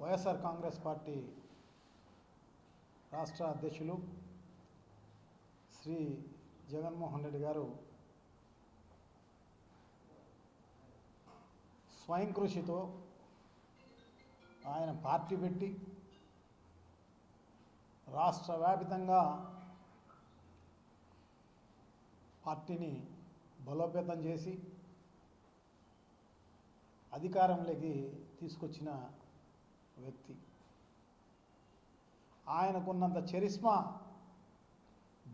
YSR Congress party రాష్ట్ర అధ్యక్షులు శ్రీ జగన్మోహన్ రెడ్డి గారు స్వయం కృషితో ఆయన పార్టీ పెట్టి రాష్ట్ర వ్యాపితంగా పార్టీని బలోపేతం చేసి అధికారంలోకి తీసుకొచ్చిన వ్యక్తి. ఆయనకున్నంత చరిష్మా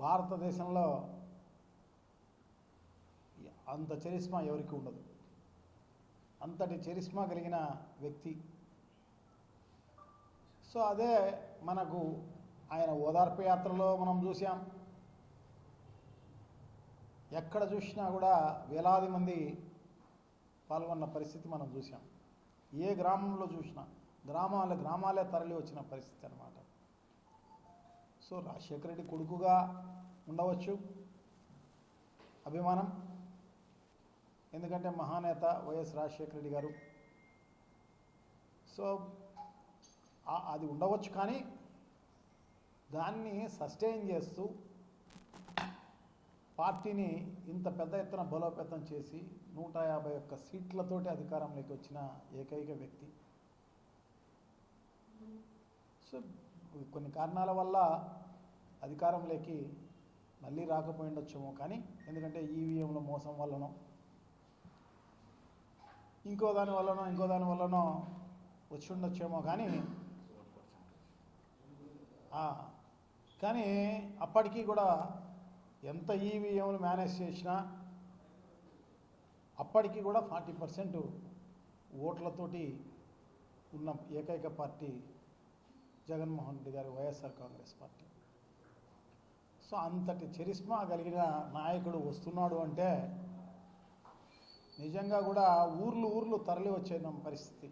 భారతదేశంలో అంత చరిష్మా ఎవరికి ఉండదు. అంతటి చరిష్మా కలిగిన వ్యక్తి. సో అదే మనకు ఆయన ఓదార్పు యాత్రలో మనం చూసాం. ఎక్కడ చూసినా కూడా వేలాది మంది పాల్గొన్న పరిస్థితి మనం చూసాం. ఏ గ్రామంలో చూసినా గ్రామాలే తరలి వచ్చిన పరిస్థితి అన్నమాట. సో రాజశేఖర రెడ్డి కొడుకుగా ఉండవచ్చు అభిమానం, ఎందుకంటే మహానేత వైఎస్ రాజశేఖర రెడ్డి గారు. సో అది ఉండవచ్చు, కానీ దాన్ని సస్టైన్ చేస్తూ పార్టీని ఇంత పెద్ద ఎత్తున బలోపేతం చేసి 151 సీట్లతోటి అధికారంలోకి వచ్చిన ఏకైక వ్యక్తి. సో కొన్ని కారణాల వల్ల అధికారంలోకి మళ్ళీ రాకపోయిండొచ్చేమో, కానీ ఎందుకంటే ఈవీఎంల మోసం వల్లనో ఇంకో దాని వల్లనో వచ్చి ఉండొచ్చేమో, కానీ అప్పటికీ కూడా ఎంత ఈవీఎంలు మేనేజ్ చేసినా అప్పటికీ కూడా 40% ఓట్లతోటి ఉన్న ఏకైక పార్టీ జగన్మోహన్ రెడ్డి గారి వైఎస్ఆర్ కాంగ్రెస్ పార్టీ. సో అంతటి చరిష్మా కలిగిన నాయకుడు వస్తున్నాడు అంటే నిజంగా కూడా ఊర్లు తరలి వచ్చే పరిస్థితి.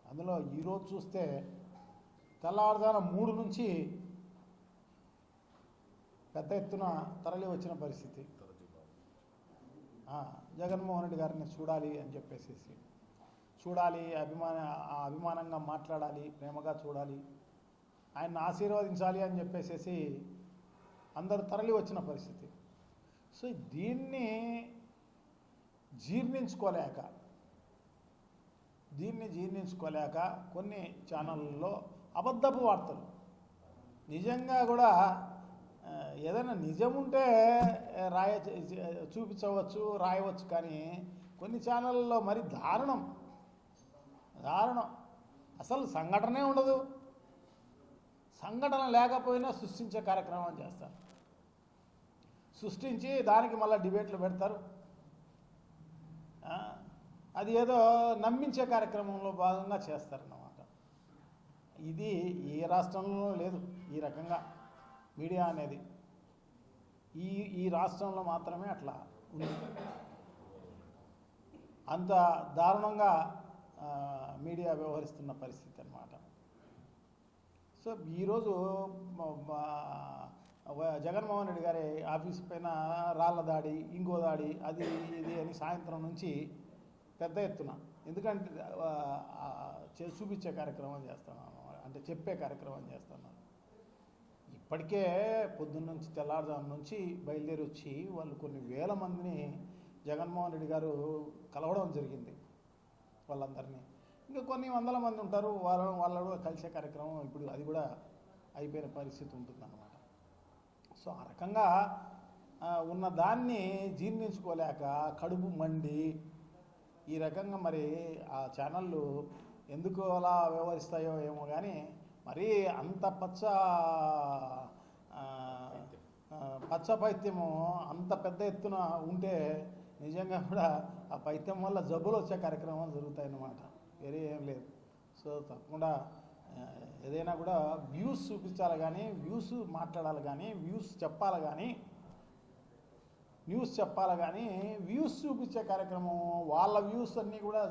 అందులో ఈరోజు చూస్తే తెల్లవారుజామున 3 నుంచి పెద్ద ఎత్తున తరలి వచ్చిన పరిస్థితి. జగన్మోహన్ రెడ్డి గారిని చూడాలి అని చెప్పేసి, అభిమానంగా మాట్లాడాలి, ప్రేమగా చూడాలి, ఆయన్ని ఆశీర్వదించాలి అని చెప్పేసి అందరూ తరలి వచ్చిన పరిస్థితి. సో దీన్ని జీర్ణించుకోలేక కొన్ని ఛానళ్ళలో అబద్ధపు వార్తలు, నిజంగా కూడా ఏదైనా నిజం ఉంటే చూపించవచ్చు, రాయవచ్చు, కానీ కొన్ని ఛానళ్ళలో మరి దారుణం అసలు సంఘటనే ఉండదు. సంఘటన లేకపోయినా సృష్టించే కార్యక్రమం చేస్తారు. సృష్టించి దానికి మళ్ళీ డిబేట్లు పెడతారు. అది ఏదో నమ్మించే కార్యక్రమంలో భాగంగా చేస్తారన్నమాట. ఇది ఏ రాష్ట్రంలో లేదు ఈ రకంగా మీడియా అనేది. ఈ రాష్ట్రంలో మాత్రమే అట్లా ఉంది. అంత దారుణంగా మీడియా వ్యవహరిస్తున్న పరిస్థితి అన్నమాట. సో ఈరోజు జగన్మోహన్ రెడ్డి గారి ఆఫీస్ పైన రాళ్ల దాడి, ఇంకో దాడి, అది ఇది అని సాయంత్రం నుంచి పెద్ద ఎత్తున, ఎందుకంటే చూపించే కార్యక్రమం చేస్తున్నాను, అంటే చెప్పే కార్యక్రమం చేస్తున్నాను. ఇప్పటికే పొద్దున్న నుంచి తెల్లారుజాము నుంచి బయలుదేరి వచ్చి వాళ్ళు కొన్ని వేల మందిని జగన్మోహన్ రెడ్డి గారు కలవడం జరిగింది. వాళ్ళందరినీ ఇంకా కొన్ని వందల మంది ఉంటారు, వాళ్ళు కలిసే కార్యక్రమం ఇప్పుడు అది కూడా అయిపోయిన పరిస్థితి ఉంటుందన్నమాట. సో ఆ రకంగా ఉన్న దాన్ని జీర్ణించుకోలేక కడుపు మండి ఈ రకంగా మరి ఆ ఛానళ్ళు ఎందుకు అలా వ్యవహరిస్తాయో ఏమో, కానీ మరి అంత పచ్చ పైత్యము అంత పెద్ద ఎత్తున ఉంటే నిజంగా కూడా ఆ పైత్యం వల్ల జబ్బులు వచ్చే కార్యక్రమాలు జరుగుతాయన్నమాట, వేరే ఏం లేదు. సో తప్పకుండా ఏదైనా కూడా వ్యూస్ చూపించాలి, కానీ వ్యూస్ మాట్లాడాలి, కానీ వ్యూస్ చెప్పాలి, కానీ న్యూస్ చెప్పాలి, కానీ వ్యూస్ చూపించే కార్యక్రమం, వాళ్ళ వ్యూస్ అన్నీ కూడా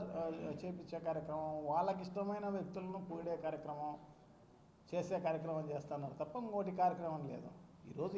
చేపించే కార్యక్రమం, వాళ్ళకి ఇష్టమైన వ్యక్తులను పొగిడే కార్యక్రమం చేసే కార్యక్రమం చేస్తున్నారు తప్ప ఇంకోటి కార్యక్రమం లేదు ఈరోజు.